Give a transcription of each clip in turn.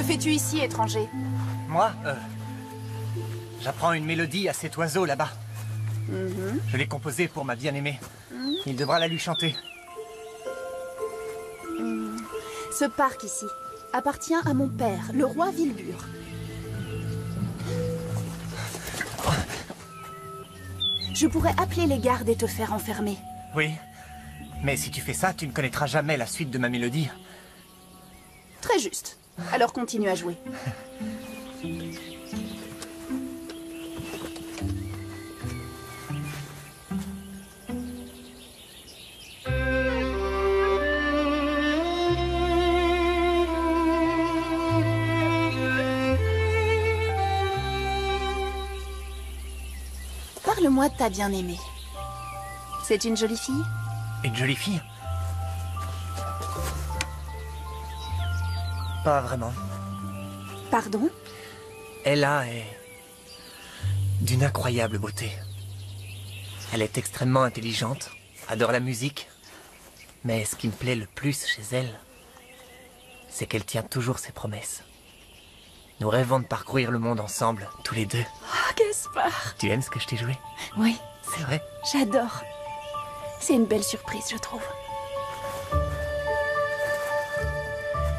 fais-tu ici, étranger? Moi, j'apprends une mélodie à cet oiseau là-bas. Je l'ai composée pour ma bien-aimée. Il devra la lui chanter. Ce parc ici appartient à mon père, le roi Vilbur. Je pourrais appeler les gardes et te faire enfermer. Oui, mais si tu fais ça, tu ne connaîtras jamais la suite de ma mélodie. Très juste. Alors continue à jouer. Parle-moi de ta bien-aimée. C'est une jolie fille? Une jolie fille? Pas vraiment. Pardon? Ella est d'une incroyable beauté. Elle est extrêmement intelligente, adore la musique. Mais ce qui me plaît le plus chez elle, c'est qu'elle tient toujours ses promesses. Nous rêvons de parcourir le monde ensemble, tous les deux. Oh, Gaspard! Tu aimes ce que je t'ai joué? Oui, C'est vrai? j'adore. C'est une belle surprise, je trouve.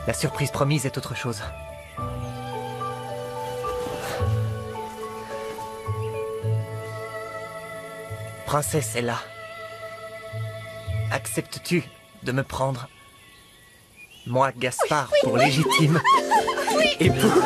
La surprise promise est autre chose. Princesse Ella, acceptes-tu de me prendre, moi, Gaspard, pour légitime époux?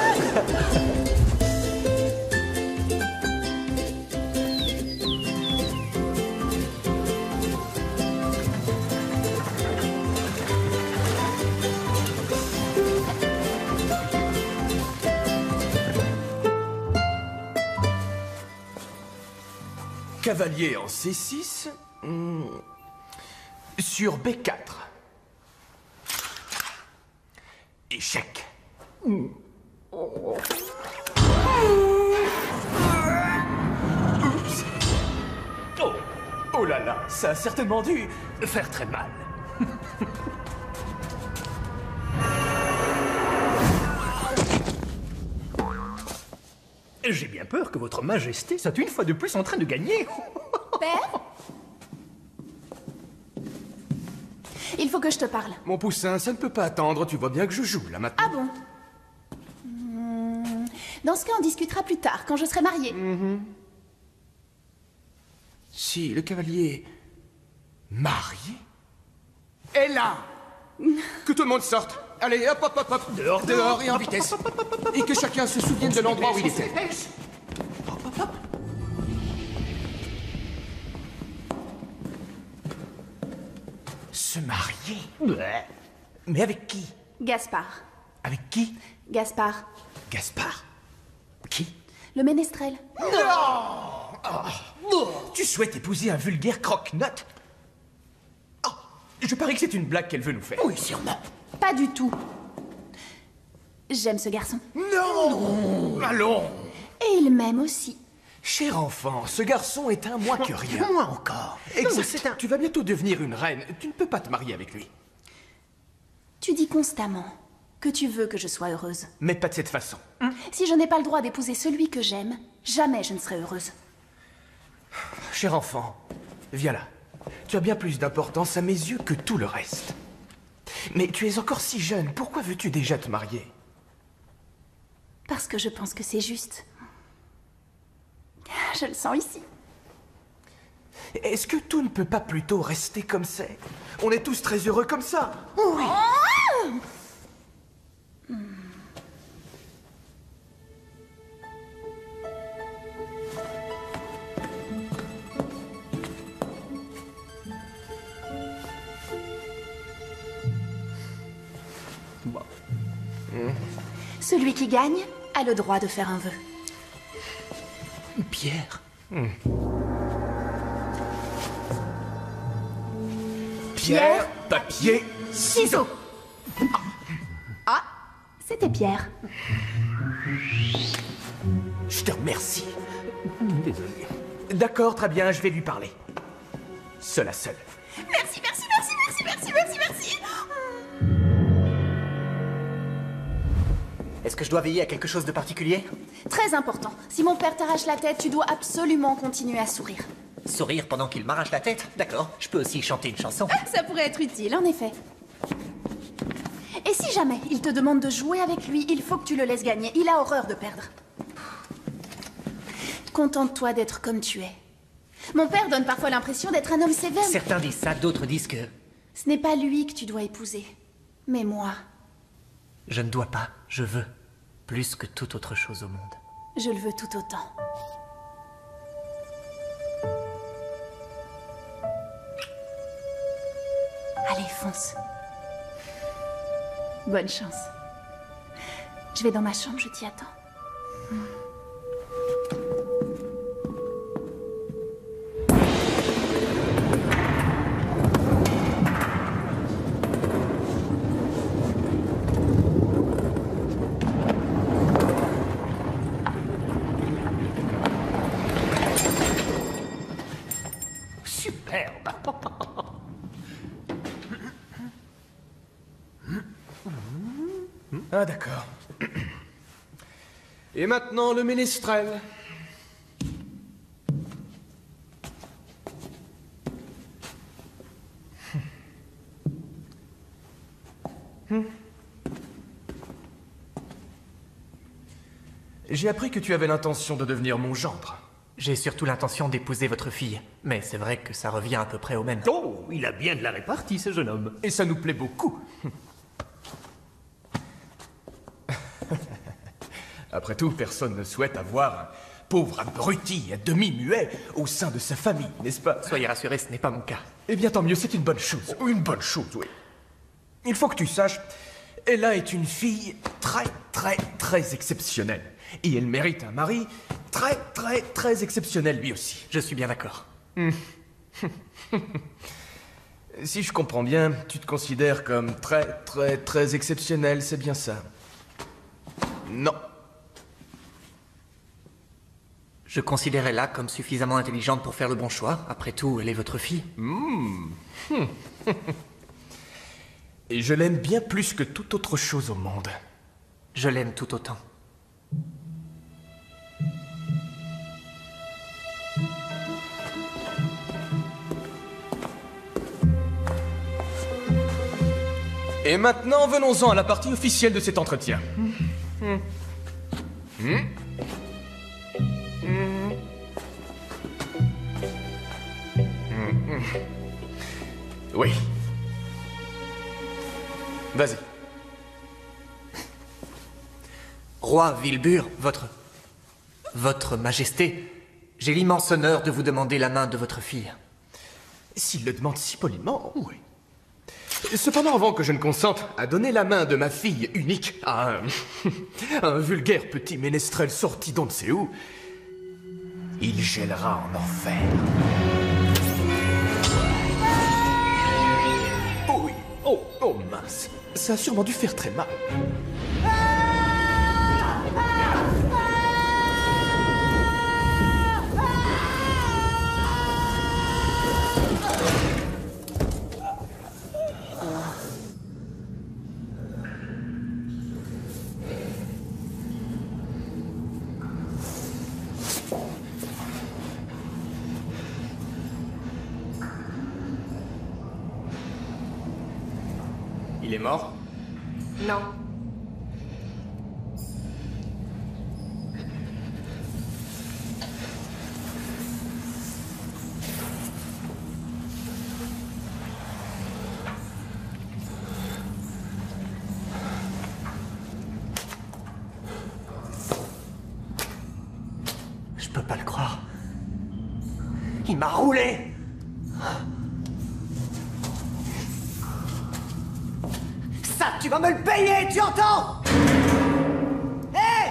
Cavalier en C6 sur B4. Échec. Oups. Oh là là, ça a certainement dû faire très mal. J'ai bien peur que votre majesté soit une fois de plus en train de gagner. Père? Il faut que je te parle. Mon poussin, ça ne peut pas attendre, tu vois bien que je joue là maintenant. Ah bon? Dans ce cas, on discutera plus tard, quand je serai mariée. Si le cavalier marié est là. Que tout le monde sorte. Allez, hop, hop, hop, hop. Dehors, dehors et en vitesse. Et que chacun se souvienne de l'endroit où il était. Hop, hop, hop. Se marier? Mais avec qui? Gaspard. Avec qui? Gaspard. Gaspard? Qui? Le ménestrel. Tu souhaites épouser un vulgaire croque-note? Oh, je parie que c'est une blague qu'elle veut nous faire. Oui, sûrement. Pas du tout. J'aime ce garçon. Non! Allons! Et il m'aime aussi. Cher enfant, ce garçon est un moins que rien. Moi encore. Exact. Tu vas bientôt devenir une reine. Tu ne peux pas te marier avec lui. Tu dis constamment que tu veux que je sois heureuse. Mais pas de cette façon. Si je n'ai pas le droit d'épouser celui que j'aime, jamais je ne serai heureuse. Cher enfant, viens là. Tu as bien plus d'importance à mes yeux que tout le reste. Mais tu es encore si jeune, pourquoi veux-tu déjà te marier? Parce que je pense que c'est juste. Je le sens ici. Est-ce que tout ne peut pas plutôt rester comme c'est? On est tous très heureux comme ça. Oui. Bon. Celui qui gagne a le droit de faire un vœu. Pierre. Pierre, papier, ciseaux. Ah, c'était Pierre. Je te remercie. Désolé. D'accord, très bien, je vais lui parler. Seul à seul. Merci, merci, merci, merci, merci, merci, merci. Est-ce que je dois veiller à quelque chose de particulier? Très important. Si mon père t'arrache la tête, tu dois absolument continuer à sourire. Sourire pendant qu'il m'arrache la tête? D'accord, je peux aussi chanter une chanson. Ça pourrait être utile, en effet. Et si jamais il te demande de jouer avec lui, il faut que tu le laisses gagner. Il a horreur de perdre. Contente-toi d'être comme tu es. Mon père donne parfois l'impression d'être un homme sévère. Certains disent ça, d'autres disent que... Ce n'est pas lui que tu dois épouser, mais moi. Je ne dois pas, je veux. Plus que toute autre chose au monde. Je le veux tout autant. Allez, fonce. Bonne chance. Je vais dans ma chambre, je t'y attends. Superbe. Ah, d'accord. Et maintenant, le ménestrel. J'ai appris que tu avais l'intention de devenir mon gendre. J'ai surtout l'intention d'épouser votre fille. Mais c'est vrai que ça revient à peu près au même. Oh, il a bien de la répartie, ce jeune homme. Et ça nous plaît beaucoup. Après tout, personne ne souhaite avoir un pauvre abruti à demi-muet au sein de sa famille, n'est-ce pas? Soyez rassurés, ce n'est pas mon cas. Eh bien, tant mieux, c'est une bonne chose. Une bonne chose, oui. Il faut que tu saches, Ella est une fille très exceptionnelle. Et elle mérite un mari très exceptionnel lui aussi. Je suis bien d'accord. Si je comprends bien, tu te considères comme très exceptionnel, c'est bien ça? Non. Je considérais là comme suffisamment intelligente pour faire le bon choix. Après tout, elle est votre fille. Et je l'aime bien plus que toute autre chose au monde. Je l'aime tout autant. Et maintenant, venons-en à la partie officielle de cet entretien. Oui. Vas-y. Roi Wilbur, Votre Majesté, j'ai l'immense honneur de vous demander la main de votre fille. S'il le demande si poliment, oui. Cependant, avant que je ne consente à donner la main de ma fille unique à un vulgaire petit ménestrel sorti d'on ne sait où, il gèlera en enfer. Oh oui, oh mince, ça a sûrement dû faire très mal. Il est mort? Non. Je peux pas le croire. Il m'a roulé! Ça, tu vas me le payer, tu entends? Hé!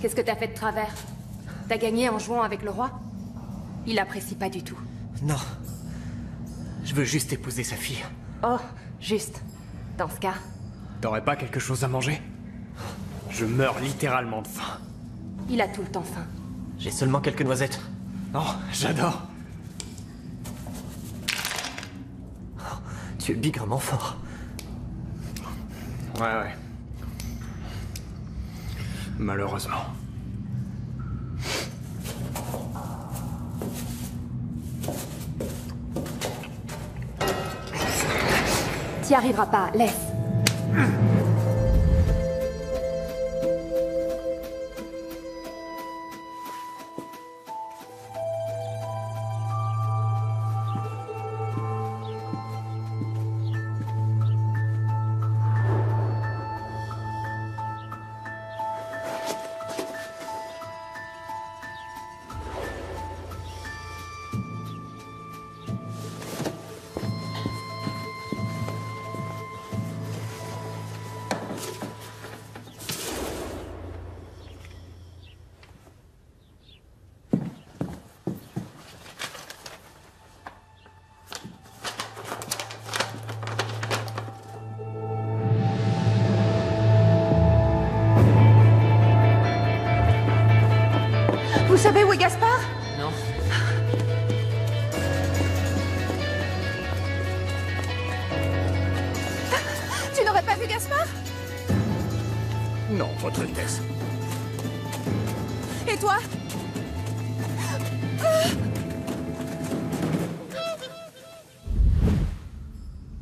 Qu'est-ce que t'as fait de travers? T'as gagné en jouant avec le roi? Il apprécie pas du tout. Non. Je veux juste épouser sa fille. Oh, juste. Dans ce cas, T'aurais pas quelque chose à manger? Je meurs littéralement de faim. il a tout le temps faim. J'ai seulement quelques noisettes. Oh, j'adore. Tu es bigrement fort. Ouais. Malheureusement. T'y arriveras pas, laisse. Vous savez où est Gaspard? Non. Tu n'aurais pas vu Gaspard? Non, votre Altesse. Et toi?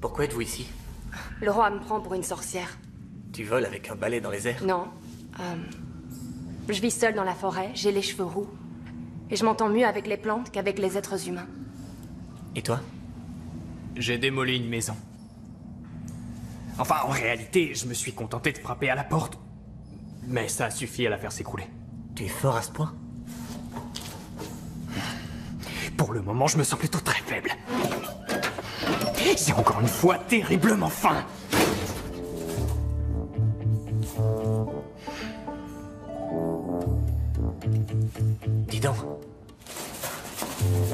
Pourquoi êtes-vous ici? Le roi me prend pour une sorcière. Tu voles avec un balai dans les airs? Non. Je vis seule dans la forêt, j'ai les cheveux roux. Et je m'entends mieux avec les plantes qu'avec les êtres humains. Et toi? J'ai démoli une maison. Enfin, en réalité, je me suis contenté de frapper à la porte. Mais ça a suffi à la faire s'écrouler. Tu es fort à ce point? Pour le moment, je me sens plutôt très faible. J'ai encore une fois terriblement faim. Dis donc.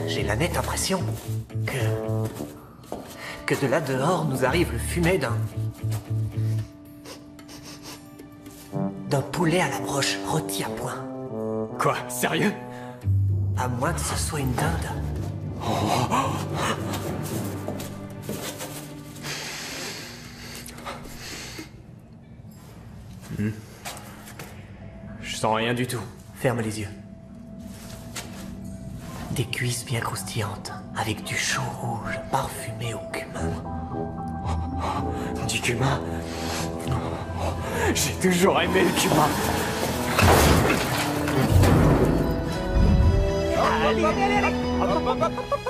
J'ai la nette impression que de là dehors nous arrive le fumet d'un poulet à la broche rôti à point. Quoi? Sérieux? À moins que ce soit une dinde. Je sens rien du tout. Ferme les yeux. Des cuisses bien croustillantes, avec du chou rouge parfumé au cumin. Du cumin? J'ai toujours aimé le cumin.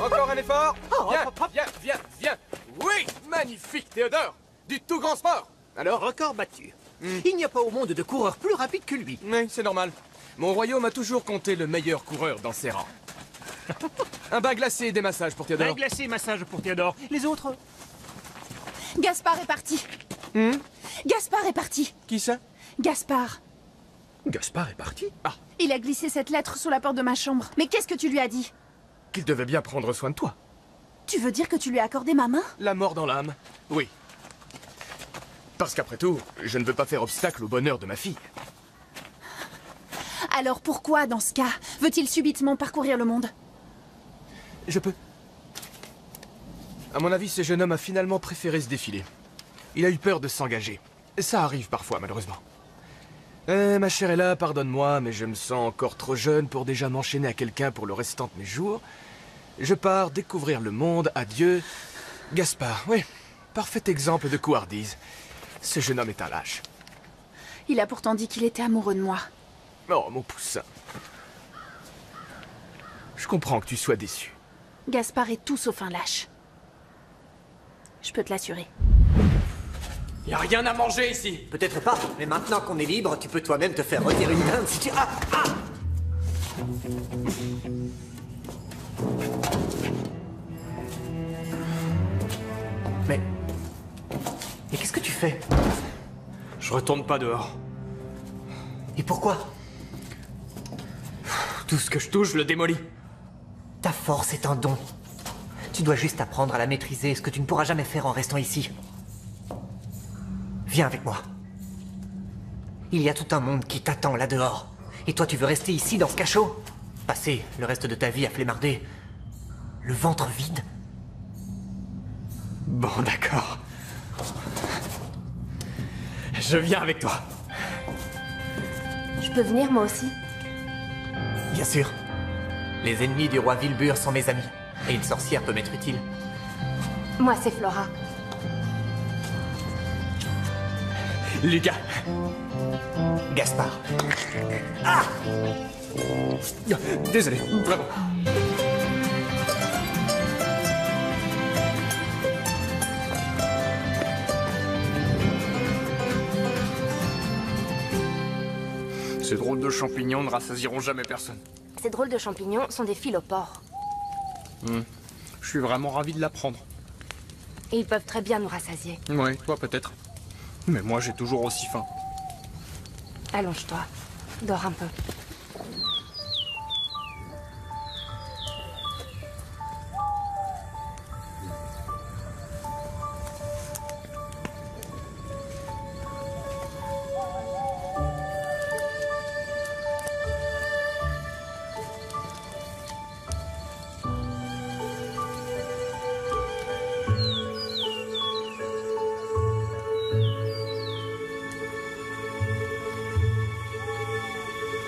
Encore un effort. Viens. Oui, magnifique, Théodore. Du tout grand sport. Alors? Record battu. Il n'y a pas au monde de coureur plus rapide que lui. Oui, c'est normal. Mon royaume a toujours compté le meilleur coureur dans ses rangs. Un bain glacé et des massages pour Bain Théodore. glacé, massage pour Théodore. Les autres? Gaspard est parti. Gaspard est parti. Qui ça? Gaspard. Gaspard est parti? Ah, Il a glissé cette lettre sous la porte de ma chambre. Mais qu'est-ce que tu lui as dit? qu'il devait bien prendre soin de toi. Tu veux dire que tu lui as accordé ma main? La mort dans l'âme. Oui. Parce qu'après tout, je ne veux pas faire obstacle au bonheur de ma fille. Alors pourquoi, dans ce cas, veut-il subitement parcourir le monde? Je peux. À mon avis, ce jeune homme a finalement préféré se défiler. Il a eu peur de s'engager. Ça arrive parfois, malheureusement. Ma chère Ella, pardonne-moi, mais je me sens encore trop jeune pour déjà m'enchaîner à quelqu'un pour le restant de mes jours. Je pars découvrir le monde, adieu. Gaspard, oui, parfait exemple de couardise. Ce jeune homme est un lâche. Il a pourtant dit qu'il était amoureux de moi. Oh, mon poussin. Je comprends que tu sois déçu. Gaspard est tout sauf un lâche. Je peux te l'assurer. Y a rien à manger ici. Peut-être pas, mais maintenant qu'on est libre, tu peux toi-même te faire retirer une dinde si tu... Ah! Mais qu'est-ce que tu fais? Je retourne pas dehors. Et pourquoi? Tout ce que je touche, je le démolis. Ta force est un don. Tu dois juste apprendre à la maîtriser, ce que tu ne pourras jamais faire en restant ici. Viens avec moi. Il y a tout un monde qui t'attend là dehors. Et toi, tu veux rester ici dans ce cachot? Passer le reste de ta vie à flemmarder. Le ventre vide? Bon, d'accord. Je viens avec toi. Je peux venir moi aussi? Bien sûr. Les ennemis du roi Wilbur sont mes amis. Et une sorcière peut m'être utile. Moi, c'est Flora. Lucas. Gaspard. Désolé, vraiment. Ces drôles de champignons ne rassasieront jamais personne. Ces drôles de champignons sont des phylopores. Je suis vraiment ravi de l'apprendre. Et ils peuvent très bien nous rassasier. Oui, toi peut-être. Mais moi j'ai toujours aussi faim. Allonge-toi. Dors un peu.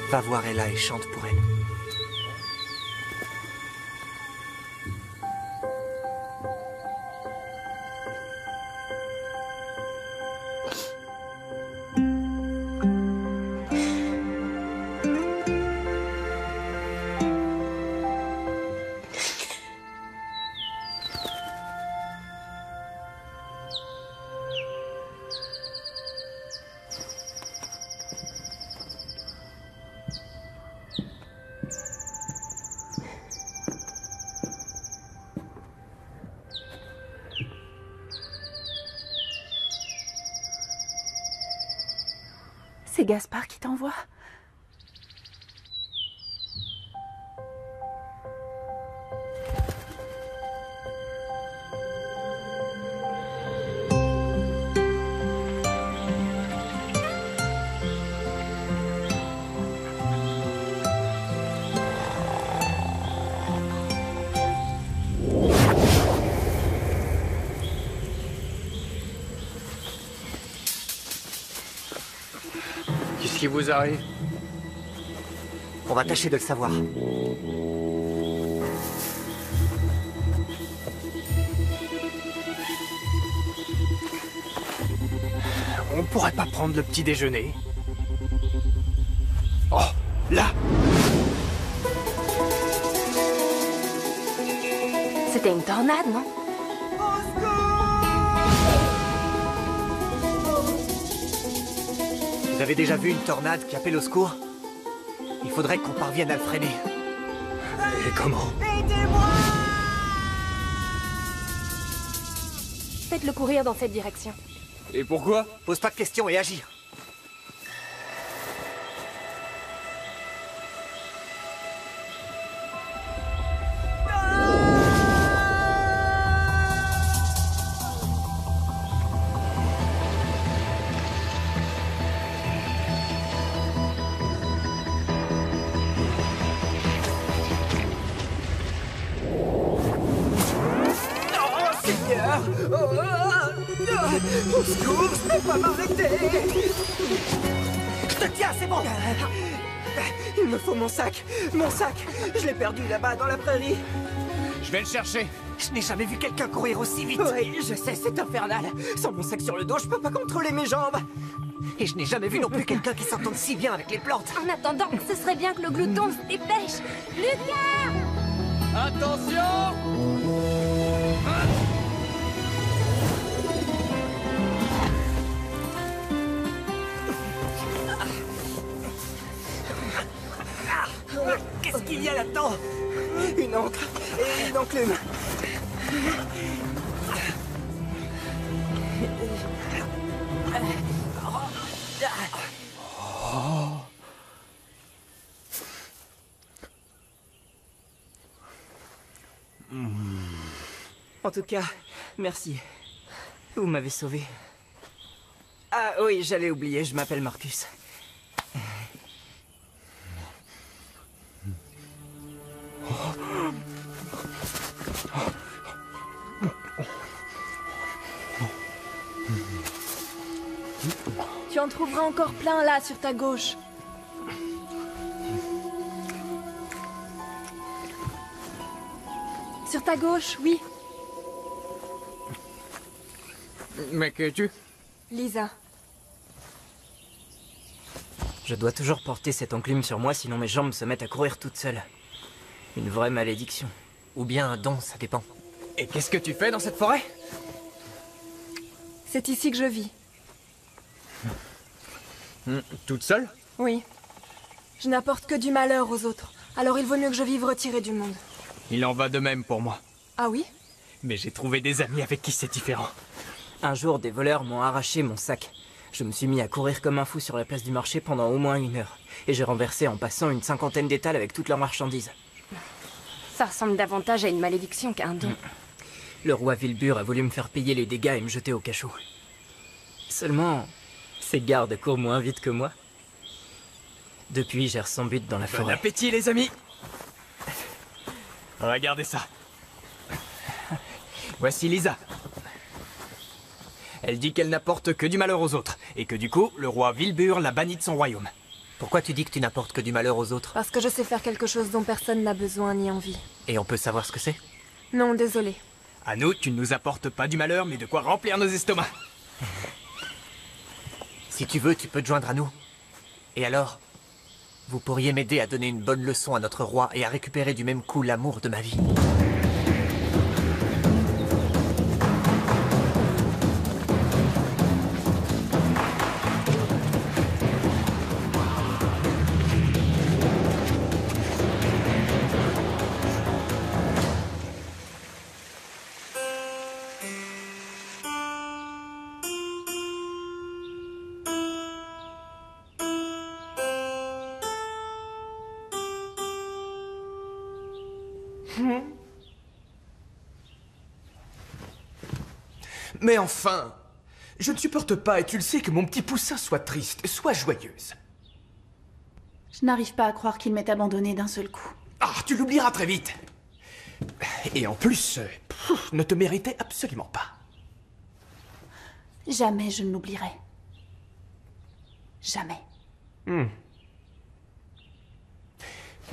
Va voir Ella et chante pour elle. C'est Gaspard qui t'envoie. Qu'est-ce qui vous arrive? On va tâcher de le savoir. On pourrait pas prendre le petit déjeuner? Oh, là! C'était une tornade, non? Vous avez déjà vu une tornade qui appelle au secours? Il faudrait qu'on parvienne à le freiner. Et comment? Faites-le courir dans cette direction. Et pourquoi? Pose pas de questions et agis. Au secours, je peux pas m'arrêter. Je te tiens, c'est bon. Il me faut mon sac. Mon sac. Je l'ai perdu là-bas dans la prairie. Je vais le chercher. Je n'ai jamais vu quelqu'un courir aussi vite. Oui, je sais, c'est infernal. Sans mon sac sur le dos, je peux pas contrôler mes jambes. Et je n'ai jamais vu non plus quelqu'un qui s'entende si bien avec les plantes. En attendant, ce serait bien que le glouton se dépêche. Lucas! Attention! Qu'est-ce qu'il y a là-dedans? Une encre et une enclume. En tout cas, merci. Vous m'avez sauvé. Ah oui, j'allais oublier, je m'appelle Marcus. en trouveras encore plein là, sur ta gauche. Sur ta gauche, oui. Mais que tu... Lisa. Je dois toujours porter cette enclume sur moi, sinon mes jambes se mettent à courir toutes seules. Une vraie malédiction. Ou bien un don, ça dépend. Et qu'est-ce que tu fais dans cette forêt? C'est ici que je vis. Toute seule? Oui. Je n'apporte que du malheur aux autres. Alors il vaut mieux que je vive retirée du monde. Il en va de même pour moi. Ah oui? Mais j'ai trouvé des amis avec qui c'est différent. Un jour, des voleurs m'ont arraché mon sac. Je me suis mis à courir comme un fou sur la place du marché pendant au moins 1 heure. Et j'ai renversé en passant une 50aine d'étals avec toutes leurs marchandises. Ça ressemble davantage à une malédiction qu'à un don. Le roi Wilbur a voulu me faire payer les dégâts et me jeter au cachot. Seulement, ces gardes courent moins vite que moi. Depuis, j'erre sans but dans la Bon forêt. appétit, les amis! Regardez ça. Voici Lisa. Elle dit qu'elle n'apporte que du malheur aux autres, et que du coup, le roi Wilbur l'a bannie de son royaume. Pourquoi tu dis que tu n'apportes que du malheur aux autres? Parce que je sais faire quelque chose dont personne n'a besoin ni envie. Et on peut savoir ce que c'est? Non, désolé. À nous, tu ne nous apportes pas du malheur, mais de quoi remplir nos estomacs. Si tu veux, tu peux te joindre à nous. Et alors, vous pourriez m'aider à donner une bonne leçon à notre roi et à récupérer du même coup l'amour de ma vie. Mais enfin, je ne supporte pas, et tu le sais, que mon petit poussin soit triste, soit joyeuse. Je n'arrive pas à croire qu'il m'ait abandonné d'un seul coup. Ah, tu l'oublieras très vite. Et en plus, ne te méritait absolument pas. Jamais je ne l'oublierai. Jamais.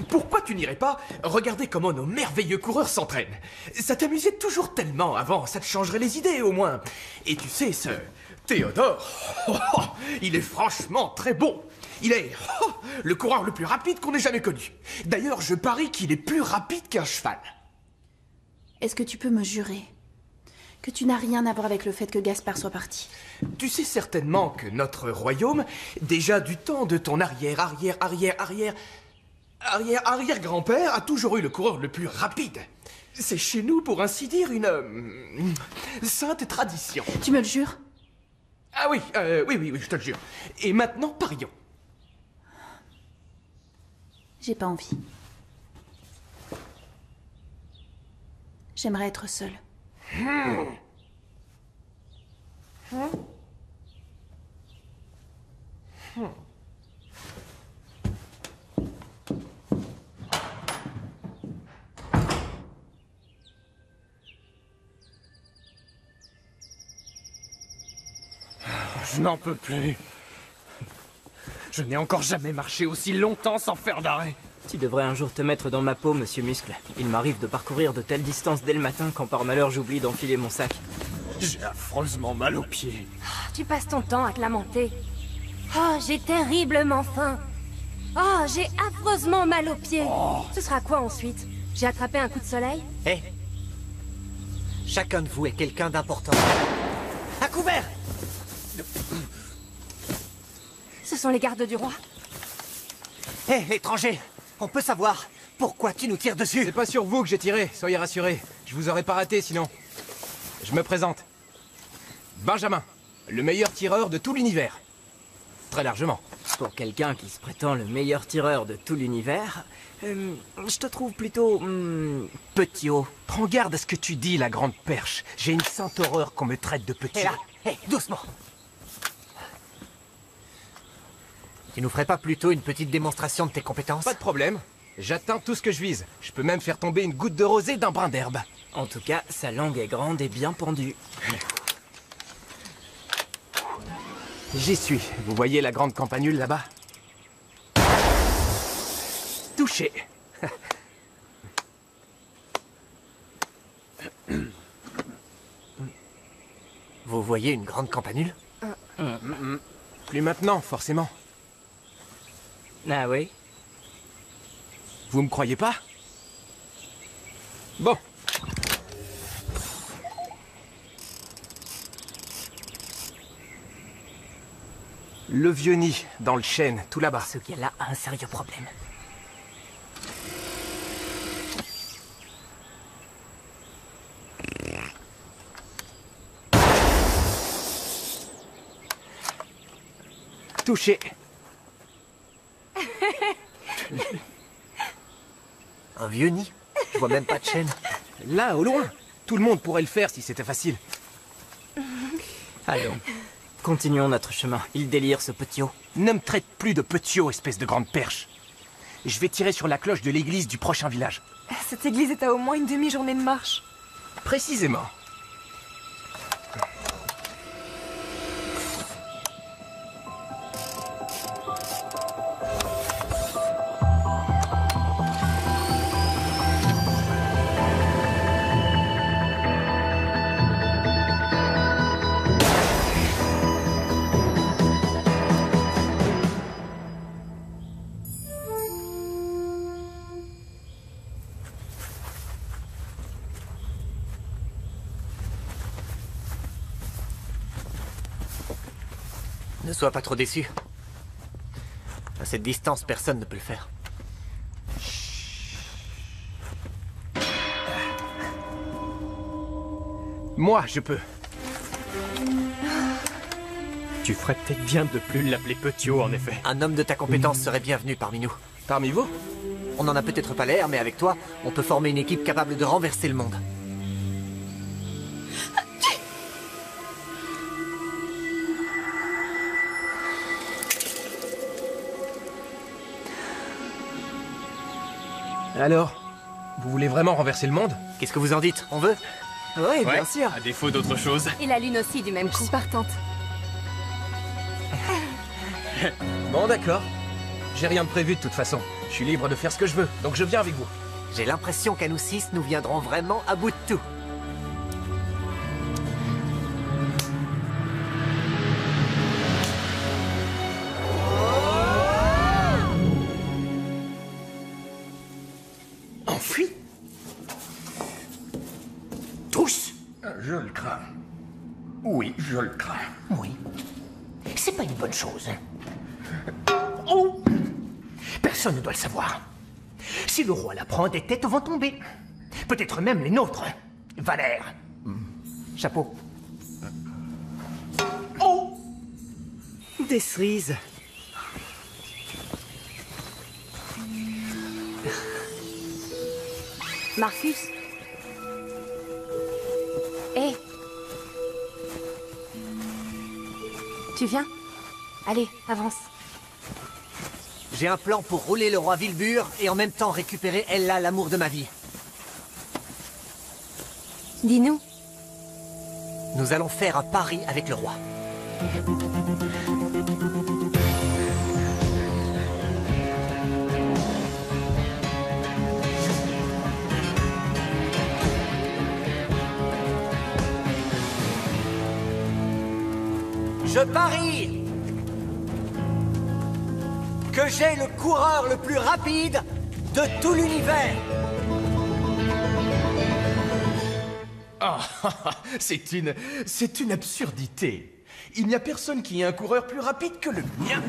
Pourquoi tu n'irais pas regarder comment nos merveilleux coureurs s'entraînent? Ça t'amusait toujours tellement avant, ça te changerait les idées au moins. Et tu sais, ce Théodore, il est franchement très bon. Il est le coureur le plus rapide qu'on ait jamais connu. D'ailleurs, je parie qu'il est plus rapide qu'un cheval. Est-ce que tu peux me jurer que tu n'as rien à voir avec le fait que Gaspard soit parti? Tu sais certainement que notre royaume, déjà du temps de ton arrière-grand-père, a toujours eu le coureur le plus rapide. C'est chez nous, pour ainsi dire, une sainte tradition. Tu me le jures? Ah oui, oui, je te le jure. Et maintenant, parions. J'ai pas envie. J'aimerais être seule. Je n'en peux plus. Je n'ai encore jamais marché aussi longtemps sans faire d'arrêt. Tu devrais un jour te mettre dans ma peau, monsieur Muscle. Il m'arrive de parcourir de telles distances dès le matin quand par malheur j'oublie d'enfiler mon sac. J'ai affreusement mal aux pieds. Tu passes ton temps à te lamenter. Oh, j'ai terriblement faim. Oh, j'ai affreusement mal aux pieds. Ce sera quoi ensuite? J'ai attrapé un coup de soleil? Hé! Chacun de vous est quelqu'un d'important. À couvert! Ce sont les gardes du roi. Hé, étranger! On peut savoir pourquoi tu nous tires dessus? C'est pas sur vous que j'ai tiré, soyez rassurés. Je vous aurais pas raté sinon. Je me présente. Benjamin, le meilleur tireur de tout l'univers. Très largement. Pour quelqu'un qui se prétend le meilleur tireur de tout l'univers, je te trouve plutôt... petit haut. Prends garde à ce que tu dis, la grande perche. J'ai une sainte horreur qu'on me traite de petit. Hé là! Hé, doucement! Tu nous ferais pas plutôt une petite démonstration de tes compétences? Pas de problème. J'atteins tout ce que je vise. Je peux même faire tomber une goutte de rosée d'un brin d'herbe. En tout cas, sa langue est grande et bien pendue. J'y suis. Vous voyez la grande campanule là-bas? Touché. Vous voyez une grande campanule? Plus maintenant, forcément. Ah oui? Vous me croyez pas? Bon. Le vieux nid, dans le chêne, tout là-bas. Ce gars-là a un sérieux problème. Touché. Un vieux nid? Je vois même pas de chêne. Là, au loin. Tout le monde pourrait le faire si c'était facile. Allons, continuons notre chemin. Il délire, ce petiot. Ne me traite plus de petiot, espèce de grande perche. Je vais tirer sur la cloche de l'église du prochain village. Cette église est à au moins une demi-journée de marche. Précisément. Ne sois pas trop déçu. À cette distance, personne ne peut le faire. Moi, je peux. Tu ferais peut-être bien de plus l'appeler Petiot, en effet. Un homme de ta compétence serait bienvenu parmi nous. Parmi vous? On n'en a peut-être pas l'air, mais avec toi, on peut former une équipe capable de renverser le monde. Alors, vous voulez vraiment renverser le monde? Qu'est-ce que vous en dites? On veut? Oui, bien sûr. À défaut d'autre chose. Et la lune aussi, du même Je coup. suis partante. Bon, d'accord. J'ai rien de prévu de toute façon. Je suis libre de faire ce que je veux, donc je viens avec vous. J'ai l'impression qu'à nous 6, nous viendrons vraiment à bout de tout. Enfui? Tous? Je le crains. Oui, je le crains. Oui. C'est pas une bonne chose. Oh! Personne ne doit le savoir. Si le roi l'apprend, des têtes vont tomber. Peut-être même les nôtres. Valère. Chapeau. Oh! Des cerises. Marcus. Hé. Tu viens? Allez, avance. J'ai un plan pour rouler le roi Vilbur et en même temps récupérer Ella, l'amour de ma vie. Dis-nous. Nous allons faire un pari avec le roi. Je parie que j'ai le coureur le plus rapide de tout l'univers. C'est une absurdité. Il n'y a personne qui ait un coureur plus rapide que le mien.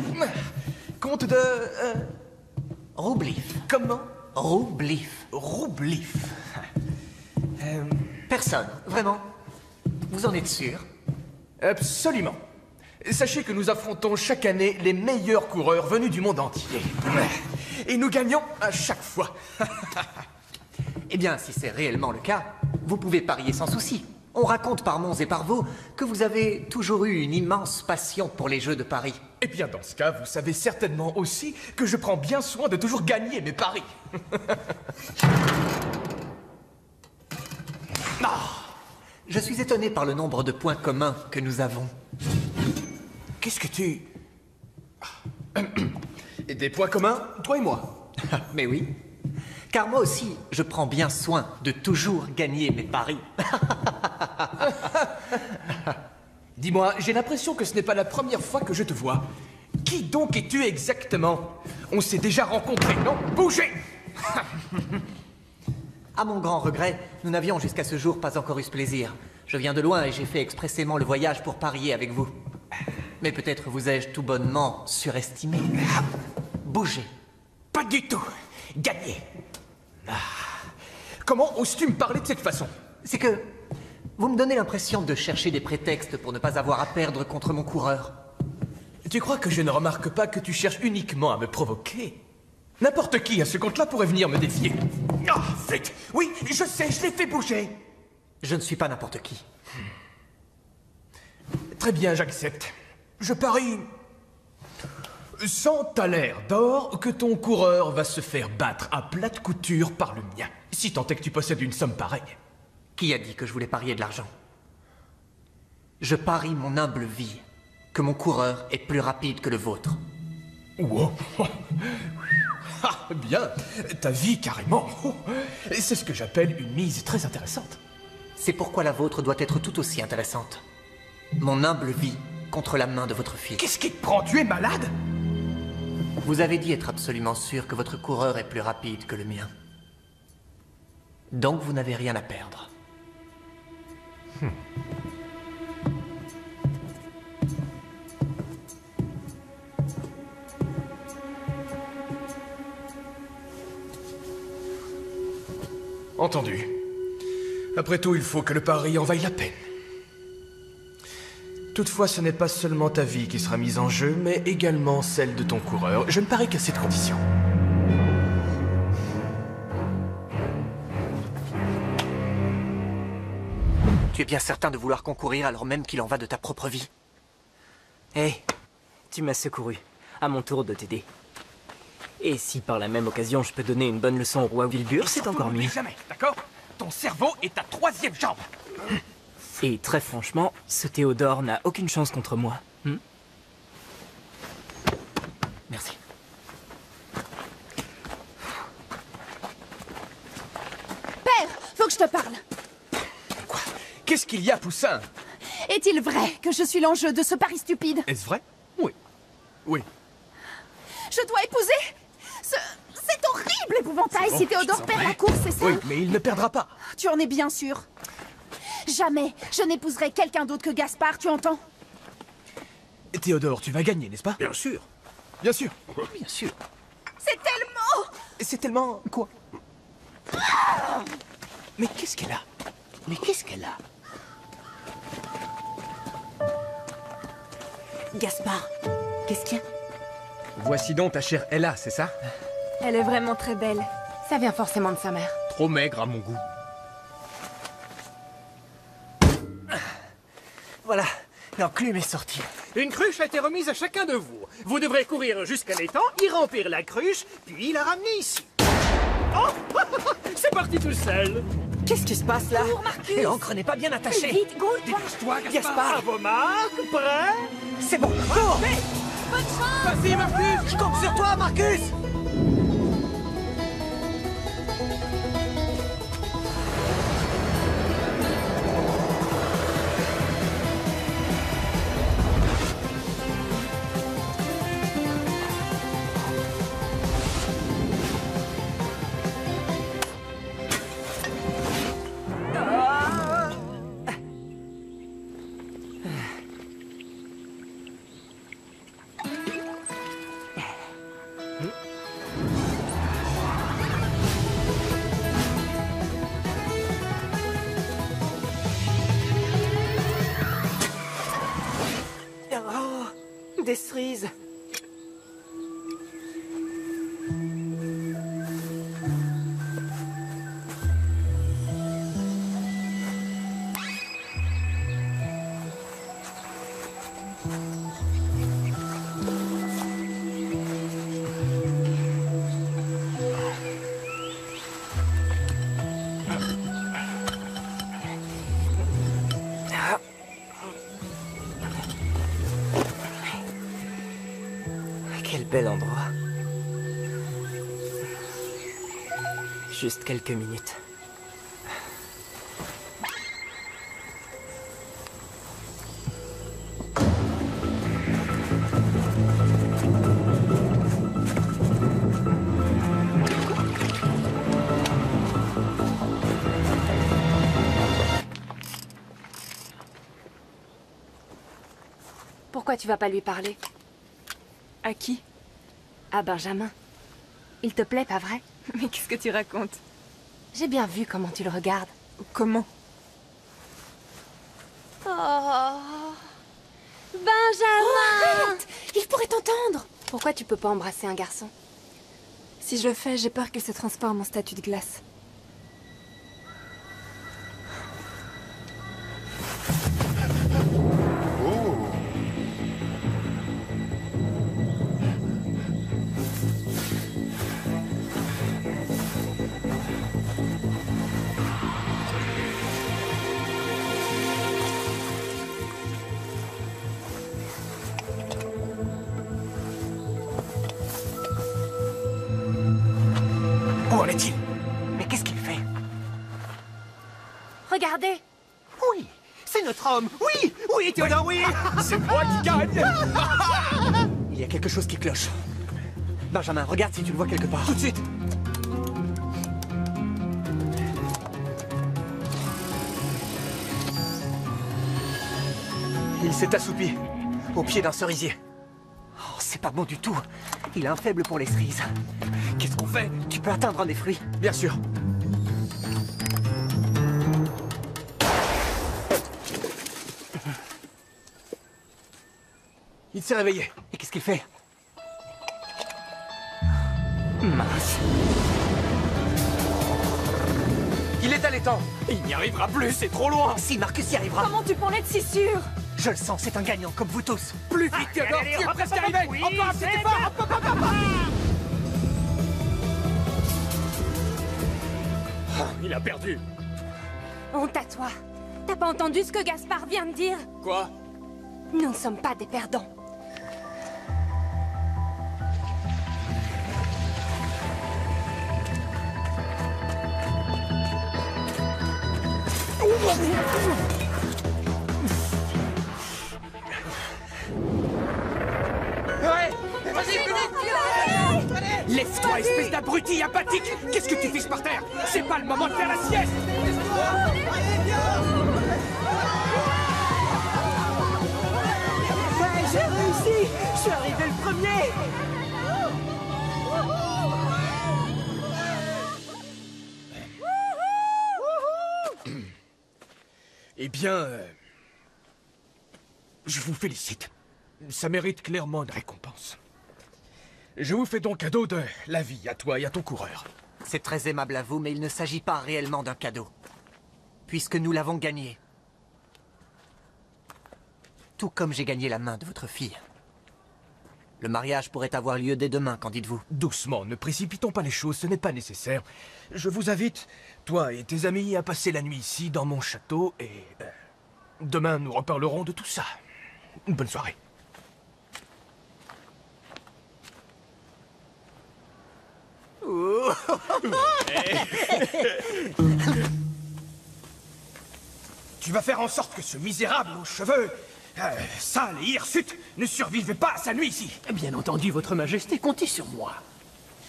Compte de... Roublif. Comment? Roublif. Roublif. Personne, vraiment. Vous en êtes sûr? Absolument. Sachez que nous affrontons chaque année les meilleurs coureurs venus du monde entier. Et nous gagnons à chaque fois. Eh bien, si c'est réellement le cas, vous pouvez parier sans souci. On raconte par Mons et par Vaux que vous avez toujours eu une immense passion pour les jeux de paris. Eh bien, dans ce cas, vous savez certainement aussi que je prends bien soin de toujours gagner mes paris. Je suis étonné par le nombre de points communs que nous avons. qu'est-ce que tu... Et des points communs, toi et moi. Mais oui. Car moi aussi, je prends bien soin de toujours gagner mes paris. Dis-moi, j'ai l'impression que ce n'est pas la première fois que je te vois. Qui donc es-tu exactement? On s'est déjà rencontrés, non? Bougez! À mon grand regret, nous n'avions jusqu'à ce jour pas encore eu ce plaisir. Je viens de loin et j'ai fait expressément le voyage pour parier avec vous. Mais peut-être vous ai-je tout bonnement surestimé. Bougez. Pas du tout. Gagner. Comment oses-tu me parler de cette façon? C'est que vous me donnez l'impression de chercher des prétextes pour ne pas avoir à perdre contre mon coureur. Tu crois que je ne remarque pas que tu cherches uniquement à me provoquer? N'importe qui à ce compte-là pourrait venir me défier. Ah, vite! Oui, je sais, je l'ai fait bouger. Je ne suis pas n'importe qui. Très bien, j'accepte. Je parie 100 thalers d'or que ton coureur va se faire battre à plate couture par le mien. Si tant est que tu possèdes une somme pareille. Qui a dit que je voulais parier de l'argent? Je parie mon humble vie que mon coureur est plus rapide que le vôtre. Wow. Ah, bien, ta vie carrément. C'est ce que j'appelle une mise très intéressante. C'est pourquoi la vôtre doit être tout aussi intéressante. Mon humble vie contre la main de votre fils. Qu'est-ce qui te prend? Tu es malade? Vous avez dit être absolument sûr que votre coureur est plus rapide que le mien. Donc vous n'avez rien à perdre. Entendu. Après tout, il faut que le pari en vaille la peine. Toutefois, ce n'est pas seulement ta vie qui sera mise en jeu, mais également celle de ton coureur. Je ne parie qu'à cette condition. Tu es bien certain de vouloir concourir alors même qu'il en va de ta propre vie? Hé, tu m'as secouru. À mon tour de t'aider. Et si par la même occasion je peux donner une bonne leçon au roi Wilbur, c'est encore mieux. Jamais, d'accord? Ton cerveau est ta troisième jambe. Et très franchement, ce Théodore n'a aucune chance contre moi. Merci. Père, faut que je te parle. Quoi? Qu'est-ce qu'il y a, Poussin? Est-il vrai que je suis l'enjeu de ce pari stupide? Est-ce vrai? Oui. Oui. Je dois épouser cet horrible épouvantail Bon, si Théodore perd la course, c'est ça? Oui, mais il ne perdra pas. Tu en es bien sûr? Jamais je n'épouserai quelqu'un d'autre que Gaspard, tu entends? Théodore, tu vas gagner, n'est-ce pas? Bien sûr. Bien sûr. Bien sûr. C'est tellement... C'est tellement... Quoi? Mais qu'est-ce qu'elle a? Mais qu'est-ce qu'elle a? Gaspard, qu'est-ce qu'il y a? Voici donc ta chère Ella, c'est ça? Elle est vraiment très belle. Ça vient forcément de sa mère. Trop maigre à mon goût. Voilà, l'enclume est sortie. Une cruche a été remise à chacun de vous. Vous devrez courir jusqu'à l'étang, y remplir la cruche, puis la ramener ici. Oh! C'est parti tout seul. Qu'est-ce qui se passe là? L'encre n'est pas bien attachée. Vite, Gould, Dépêche-toi, Gaspard. Gaspard. À vos marques, prêts? C'est bon, cours! bonne chance! Vas-y, Marcus. Je compte sur toi, Marcus! Des cerises. bel endroit. Juste quelques minutes. Pourquoi tu vas pas lui parler? À qui? À Benjamin. Il te plaît, pas vrai? Mais qu'est-ce que tu racontes? J'ai bien vu comment tu le regardes. Comment? Oh... Benjamin! Arrête! Il pourrait t'entendre! Pourquoi tu peux pas embrasser un garçon? Si je le fais, j'ai peur qu'il se transforme en statue de glace. Où en est-il? Mais qu'est-ce qu'il fait? Regardez! Oui, c'est notre homme. Oui, oui, Théodore, oui. C'est moi qui gagne. Il y a quelque chose qui cloche. Benjamin, regarde si tu le vois quelque part. Tout de suite. Il s'est assoupi, au pied d'un cerisier. Oh, c'est pas bon du tout. Il a un faible pour les cerises. Qu'est-ce qu'on fait? Tu peux atteindre un des fruits? Bien sûr. Il s'est réveillé. Et qu'est-ce qu'il fait? Mince. Il est allaitant. Il n'y arrivera plus, c'est trop loin. Si Marcus y arrivera. Comment tu peux en être si sûr? Je le sens, c'est un gagnant, comme vous tous. Plus vite, Théodore. Tu es presque arrivé. Encore un petit effort. Hop, hop, hop, hop. Il a perdu. Honte à toi! T'as pas entendu ce que Gaspard vient de dire? Quoi? Nous ne sommes pas des perdants. Ouais. Vas-y, plus vite. Lève-toi, espèce d'abruti apathique. Qu'est-ce que tu fiches par terre? C'est pas le moment de faire la sieste. J'ai réussi. Je suis arrivé le premier. Eh bien, je vous félicite. Ça mérite clairement une récompense. Je vous fais donc cadeau de la vie à toi et à ton coureur. C'est très aimable à vous, mais il ne s'agit pas réellement d'un cadeau. Puisque nous l'avons gagné. Tout comme j'ai gagné la main de votre fille. Le mariage pourrait avoir lieu dès demain, qu'en dites-vous? Doucement, ne précipitons pas les choses, ce n'est pas nécessaire. Je vous invite, toi et tes amis, à passer la nuit ici, dans mon château, et... demain, nous reparlerons de tout ça. Bonne soirée. Tu vas faire en sorte que ce misérable aux cheveux sales et hirsutes ne survivait pas à sa nuit ici. Bien entendu, votre majesté, comptez sur moi.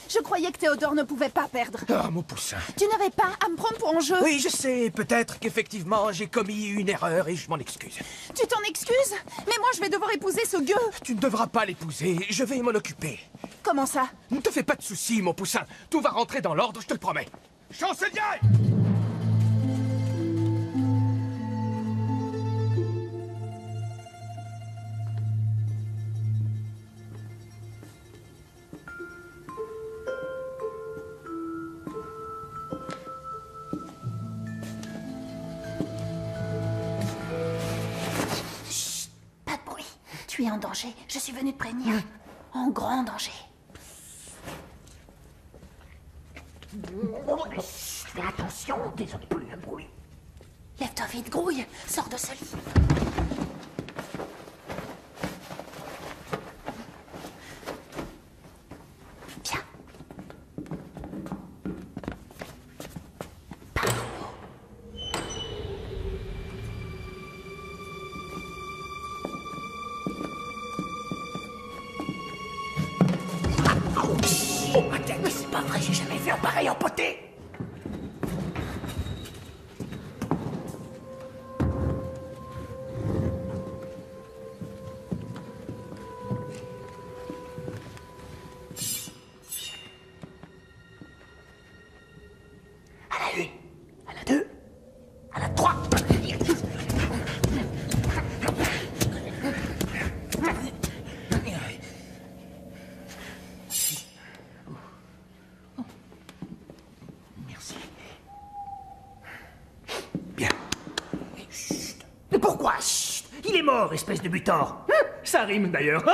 Je croyais que Théodore ne pouvait pas perdre. Ah, mon poussin. Tu n'avais pas à me prendre pour un jeu. Oui, je sais, peut-être qu'effectivement j'ai commis une erreur et je m'en excuse. Tu t'en excuses? Mais moi, je vais devoir épouser ce gueux. Tu ne devras pas l'épouser, je vais m'en occuper. Comment ça? Ne te fais pas de soucis, mon poussin. Tout va rentrer dans l'ordre, je te le promets. Chancelier! Pas de bruit. Tu es en danger. Je suis venue te prévenir. En grand danger. Fais attention, désolé pour le bruit. Lève-toi vite, grouille. Sors de ce lit. vrai, j'ai jamais vu un pareil empoté. À la 1, à la 2, à la 3. Merci. Bien. Chut. Mais pourquoi? Chut. Il est mort, espèce de butor. Ça rime d'ailleurs.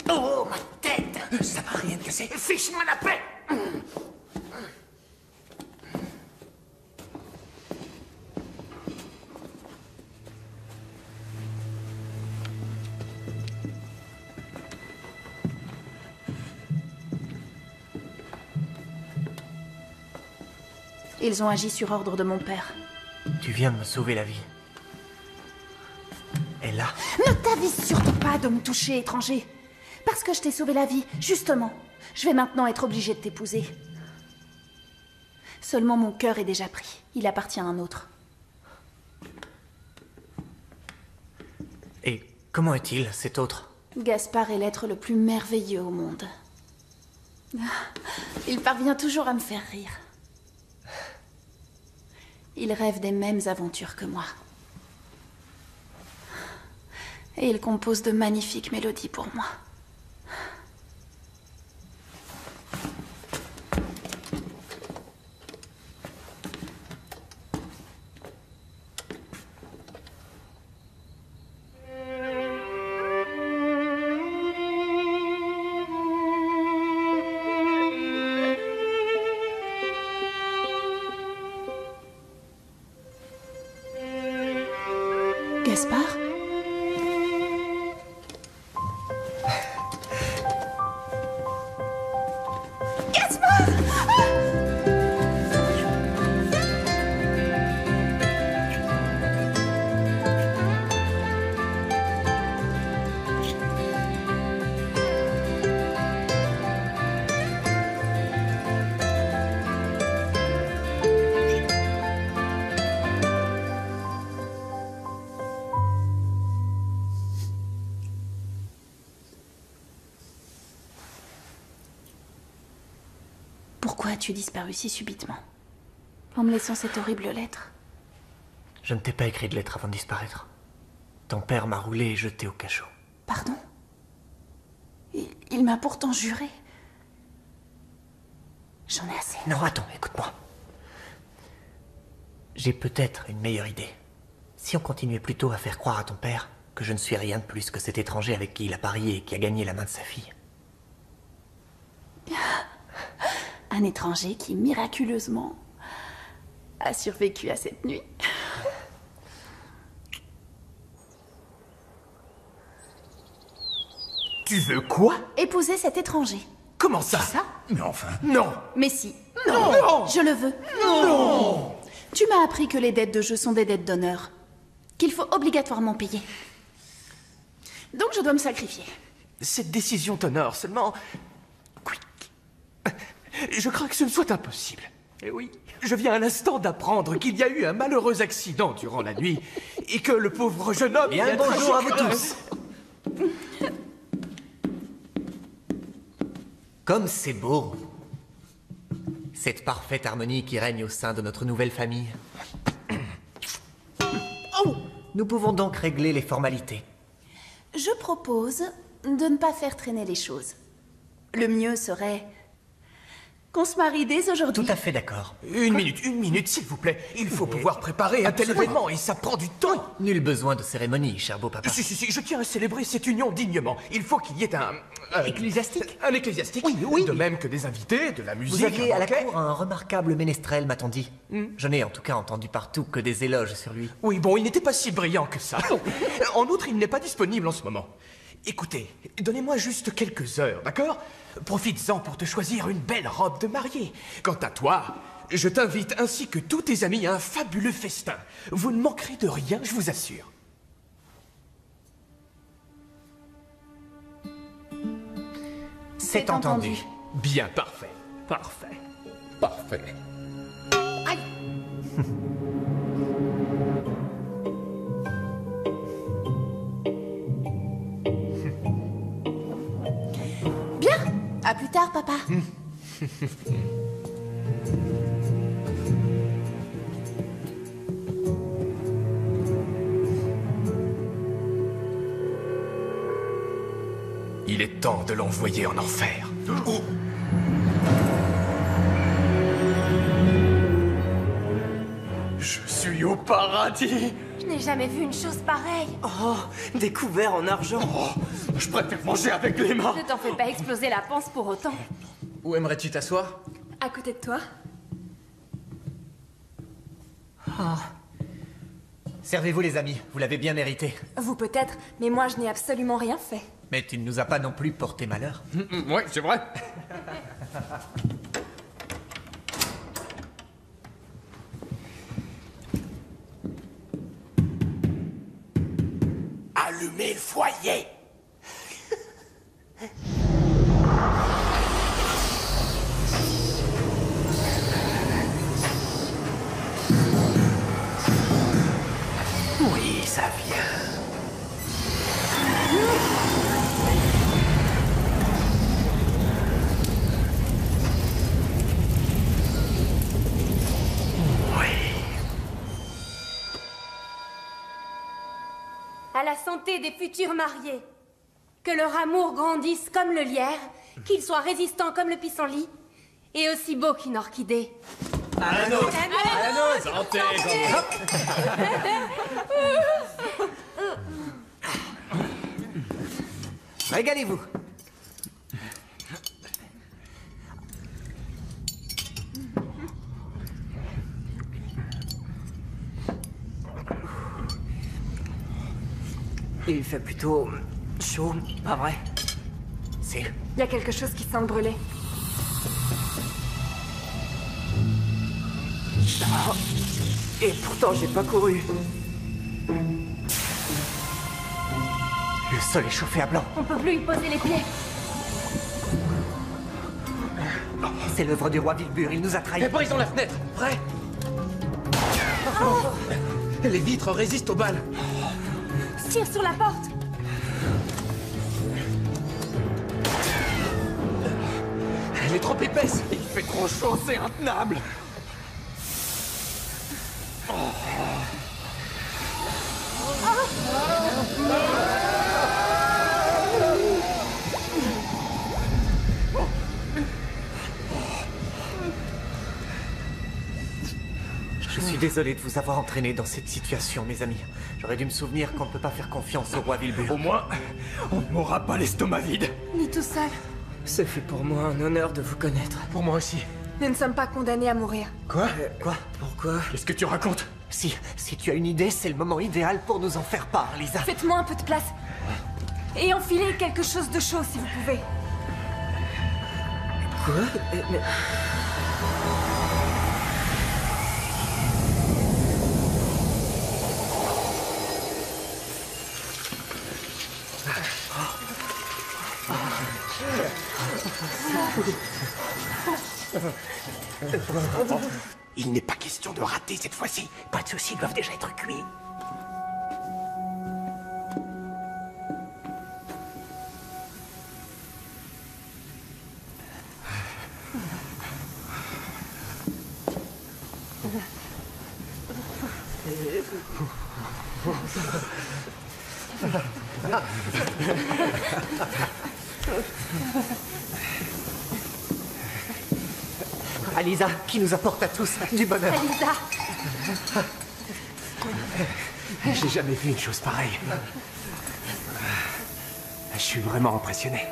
Oh, ma tête. Ça va rien de casser. Fiche-moi la paix. Ils ont agi sur ordre de mon père. Tu viens de me sauver la vie. Et là, Ne t'avise surtout pas de me toucher, étranger. Parce que je t'ai sauvé la vie, justement. Je vais maintenant être obligée de t'épouser. Seulement mon cœur est déjà pris. Il appartient à un autre. et comment est-il, cet autre? Gaspard est l'être le plus merveilleux au monde. Il parvient toujours à me faire rire. Il rêve des mêmes aventures que moi. Et il compose de magnifiques mélodies pour moi. Gaspard ? Pourquoi as-tu disparu si subitement? En me laissant cette horrible lettre? Je ne t'ai pas écrit de lettre avant de disparaître. Ton père m'a roulé et jeté au cachot. Pardon? Il m'a pourtant juré. J'en ai assez. Non, attends, écoute-moi. J'ai peut-être une meilleure idée. Si on continuait plutôt à faire croire à ton père que je ne suis rien de plus que cet étranger avec qui il a parié et qui a gagné la main de sa fille. Un étranger qui, miraculeusement, a survécu à cette nuit. Tu veux quoi? Épouser cet étranger. Comment ça? Ça? Mais enfin, non! Mais si. Non! Je le veux. Non! Tu m'as appris que les dettes de jeu sont des dettes d'honneur. Qu'il faut obligatoirement payer. Donc je dois me sacrifier. Cette décision t'honore, seulement... Je crains que ce ne soit impossible. Eh oui, je viens à l'instant d'apprendre qu'il y a eu un malheureux accident durant la nuit et que le pauvre jeune homme... Bien, bonjour à vous tous. Comme c'est beau. Cette parfaite harmonie qui règne au sein de notre nouvelle famille. Nous pouvons donc régler les formalités. Je propose de ne pas faire traîner les choses. Le mieux serait qu'on se marie dès aujourd'hui. Tout à fait d'accord. Une minute, s'il vous plaît. Il faut pouvoir préparer un tel événement et ça prend du temps. Nul besoin de cérémonie, cher beau papa. Si, je tiens à célébrer cette union dignement. Il faut qu'il y ait un... Ecclésiastique? Un ecclésiastique. Oui. De même que des invités, de la musique. Vous aviez un à la banquet. cour un remarquable ménestrel, m'a-t-on dit. Je n'ai en tout cas entendu partout que des éloges sur lui. Oui, bon, il n'était pas si brillant que ça. En outre, il n'est pas disponible en ce moment. Écoutez, donnez-moi juste quelques heures, d'accord? Profites-en pour te choisir une belle robe de mariée. Quant à toi, je t'invite ainsi que tous tes amis à un fabuleux festin. Vous ne manquerez de rien, je vous assure. C'est entendu. Bien, parfait. Parfait. Parfait. Bien. À plus tard, papa. Il est temps de l'envoyer en enfer. Je suis au paradis. Je n'ai jamais vu une chose pareille. Oh, des couverts en argent. Je préfère manger avec les mains. Ne t'en fais pas exploser la panse pour autant. Où aimerais-tu t'asseoir? À côté de toi? Servez-vous les amis, vous l'avez bien mérité. Vous peut-être, mais moi je n'ai absolument rien fait. Mais tu ne nous as pas non plus porté malheur. Oui, c'est vrai. Allumez le foyer. Oui, ça vient. À la santé des futurs mariés. Que leur amour grandisse comme le lierre, qu'ils soient résistants comme le pissenlit, et aussi beaux qu'une orchidée. À la nôtre. À la nôtre. Santé, Régalez-vous. Il fait plutôt chaud, pas vrai? C'est... Il y a quelque chose qui semble brûler. Et pourtant, j'ai pas couru. Le sol est chauffé à blanc. On peut plus y poser les pieds. C'est l'œuvre du roi Vilbur, il nous a trahis. Brisons la fenêtre. Prêt? Les vitres résistent aux balles. Tire sur la porte. Elle est trop épaisse. Il fait trop chaud, c'est intenable. Je suis désolé de vous avoir entraîné dans cette situation, mes amis. J'aurais dû me souvenir qu'on ne peut pas faire confiance au roi Vilbur. Au moins, on ne m'aura pas l'estomac vide. Ni tout seul. Ce fut pour moi un honneur de vous connaître. Pour moi aussi. Nous ne sommes pas condamnés à mourir. Quoi? Quoi? Pourquoi? Qu'est-ce que tu racontes? Si tu as une idée, c'est le moment idéal pour nous en faire part, Lisa. Faites-moi un peu de place. Et enfilez quelque chose de chaud si vous pouvez. Quoi? Mais... Il n'est pas question de rater cette fois-ci. Pas de soucis, ils doivent déjà être cuits. Alisa, qui nous apporte à tous du bonheur. Alisa. J'ai jamais vu une chose pareille. Je suis vraiment impressionné.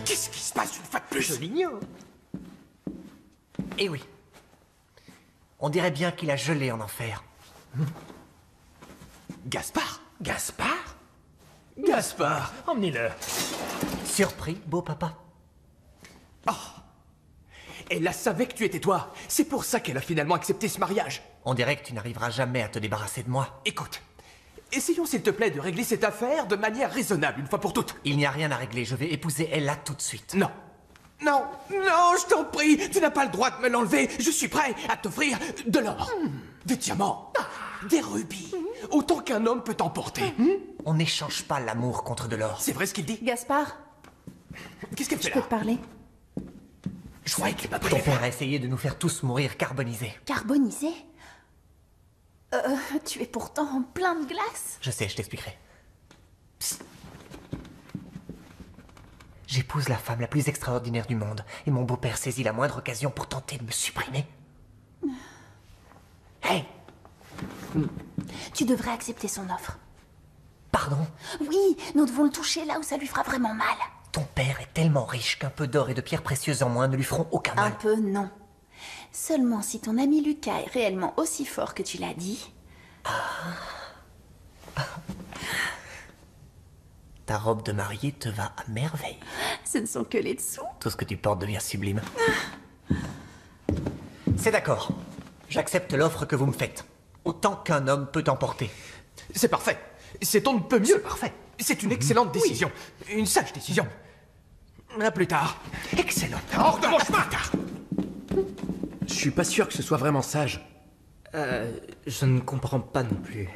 Qu'est-ce qui se passe une fois de plus? Je l'ignore. Eh oui. On dirait bien qu'il a gelé en enfer. Gaspard? Gaspard? Gaspard, emmenez-le. Surpris, beau papa? Elle a savait que tu étais toi. C'est pour ça qu'elle a finalement accepté ce mariage. On dirait que tu n'arriveras jamais à te débarrasser de moi. Écoute, essayons s'il te plaît de régler cette affaire de manière raisonnable une fois pour toutes. Il n'y a rien à régler, je vais épouser Ella tout de suite. Non. Non, non, je t'en prie, tu n'as pas le droit de me l'enlever. Je suis prêt à t'offrir de l'or, des diamants, des rubis, autant qu'un homme peut emporter. On n'échange pas l'amour contre de l'or. C'est vrai ce qu'il dit? Gaspard, Qu'est-ce qu'elle fait je peux là? te parler? Je croyais qu'il m'a pris Ton les verres. père a essayé de nous faire tous mourir carbonisés. Carbonisé? Tu es pourtant en plein de glace. Je sais, je t'expliquerai. Psst. J'épouse la femme la plus extraordinaire du monde, et mon beau-père saisit la moindre occasion pour tenter de me supprimer. Hé! Tu devrais accepter son offre. Pardon? Oui, nous devons le toucher là où ça lui fera vraiment mal. Ton père est tellement riche qu'un peu d'or et de pierres précieuses en moins ne lui feront aucun Un mal. peu, non. Seulement si ton ami Lucas est réellement aussi fort que tu l'as dit. Ta robe de mariée te va à merveille. Ce ne sont que les dessous. Tout ce que tu portes devient sublime. C'est d'accord. J'accepte l'offre que vous me faites. Autant qu'un homme peut emporter. C'est parfait. C'est on ne peut mieux. C'est parfait. C'est une excellente décision. Une sage décision. À plus tard. Excellent. Hors de mon chemin! Je suis pas sûr que ce soit vraiment sage. Je ne comprends pas non plus.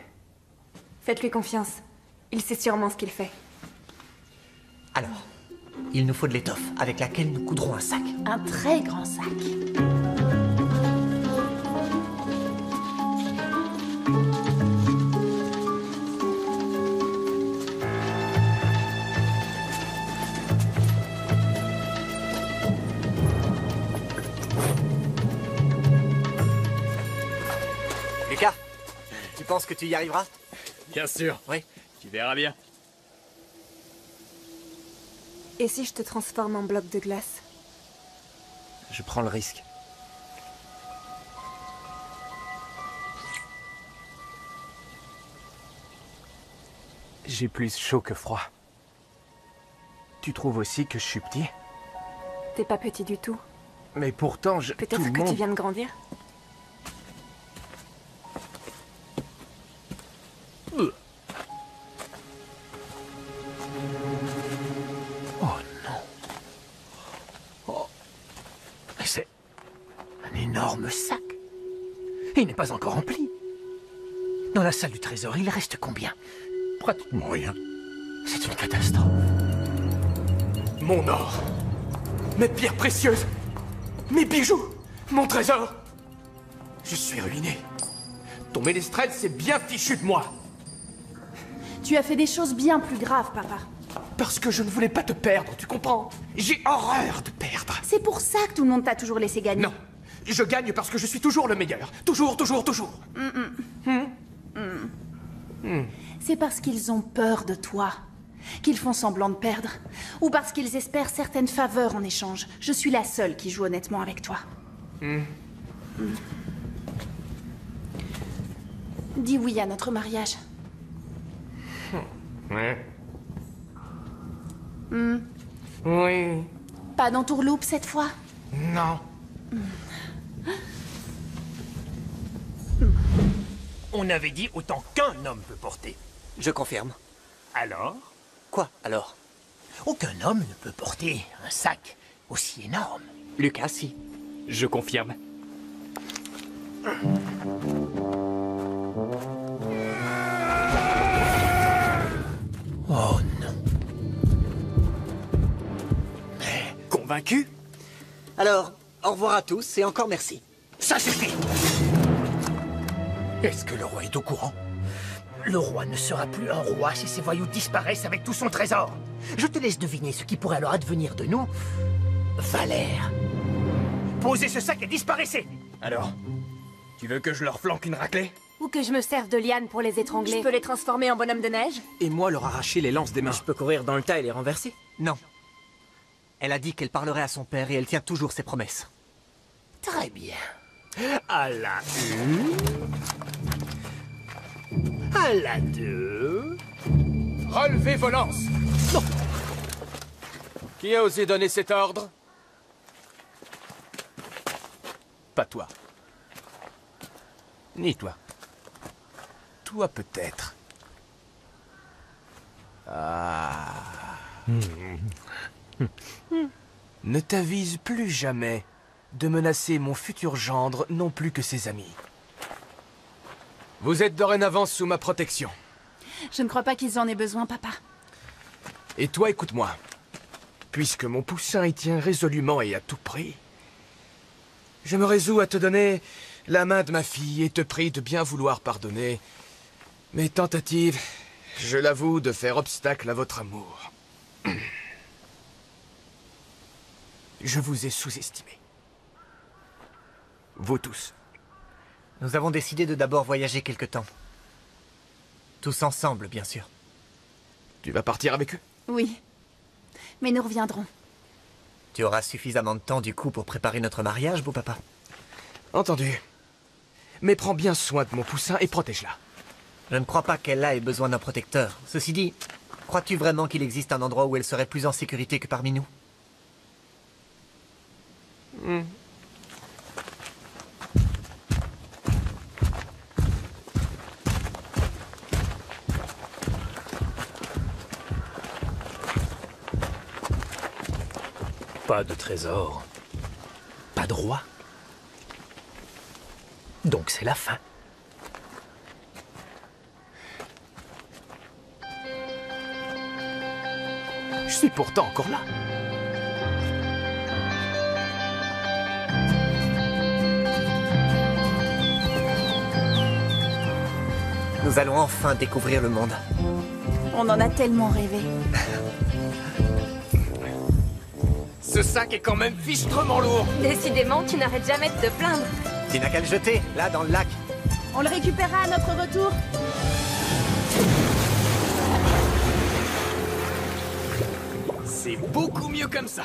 Faites-lui confiance. Il sait sûrement ce qu'il fait. Alors, il nous faut de l'étoffe avec laquelle nous coudrons un sac. Un très grand sac. Lucas, tu penses que tu y arriveras? Bien sûr. Oui. Tu verras bien. Et si je te transforme en bloc de glace? Je prends le risque. J'ai plus chaud que froid. Tu trouves aussi que je suis petit? T'es pas petit du tout. Mais pourtant, tout Peut-être le que monde... tu viens de grandir. C'est un énorme sac. Il n'est pas encore rempli. Dans la salle du trésor, il reste combien? Pratiquement rien. C'est une catastrophe. Mon or. Mes pierres précieuses. Mes bijoux. Mon trésor. Je suis ruiné. Ton ménestrel s'est bien fichu de moi. Tu as fait des choses bien plus graves, papa. Parce que je ne voulais pas te perdre, tu comprends? J'ai horreur de perdre. C'est pour ça que tout le monde t'a toujours laissé gagner. Non. Je gagne parce que je suis toujours le meilleur. Toujours, toujours, toujours. C'est parce qu'ils ont peur de toi qu'ils font semblant de perdre. Ou parce qu'ils espèrent certaines faveurs en échange. Je suis la seule qui joue honnêtement avec toi. Dis oui à notre mariage. Oui. Pas d'entourloupe cette fois? Non. On avait dit autant qu'un homme peut porter. Je confirme. Alors? Quoi, alors? Aucun homme ne peut porter un sac aussi énorme. Lucas, si. Je confirme. Oh non. Convaincu? Alors, au revoir à tous et encore merci. Ça suffit. Est-ce que le roi est au courant? Le roi ne sera plus un roi si ces voyous disparaissent avec tout son trésor. Je te laisse deviner ce qui pourrait alors advenir de nous. Valère. Posez ce sac et disparaissez. Alors, tu veux que je leur flanque une raclée? Ou que je me serve de liane pour les étrangler. Je peux les transformer en bonhomme de neige? Et moi leur arracher les lances des mains. Je peux courir dans le tas et les renverser. Non. Elle a dit qu'elle parlerait à son père et elle tient toujours ses promesses. Très bien. À la une. À la 2. Relevez vos lances. Non. Qui a osé donner cet ordre? Pas toi. Ni toi. Toi peut-être. Ah. Ne t'avise plus jamais de menacer mon futur gendre non plus que ses amis. Vous êtes dorénavant sous ma protection. Je ne crois pas qu'ils en aient besoin, papa. Et toi, écoute-moi. Puisque mon poussin y tient résolument et à tout prix, je me résous à te donner la main de ma fille et te prie de bien vouloir pardonner mes tentatives, je l'avoue, de faire obstacle à votre amour. Je vous ai sous-estimé. Vous tous. Nous avons décidé de d'abord voyager quelque temps. Tous ensemble, bien sûr. Tu vas partir avec eux? Oui. Mais nous reviendrons. Tu auras suffisamment de temps, du coup, pour préparer notre mariage, beau papa. Entendu. Mais prends bien soin de mon poussin et protège-la. Je ne crois pas qu'Ella ait besoin d'un protecteur. Ceci dit, crois-tu vraiment qu'il existe un endroit où elle serait plus en sécurité que parmi nous? Pas de trésor. Pas de roi. Donc c'est la fin. Je suis pourtant encore là. Nous allons enfin découvrir le monde. On en a tellement rêvé. Ce sac est quand même fichtrement lourd. Décidément, tu n'arrêtes jamais de te plaindre. Tu n'as qu'à le jeter, là, dans le lac. On le récupérera à notre retour. C'est beaucoup mieux comme ça.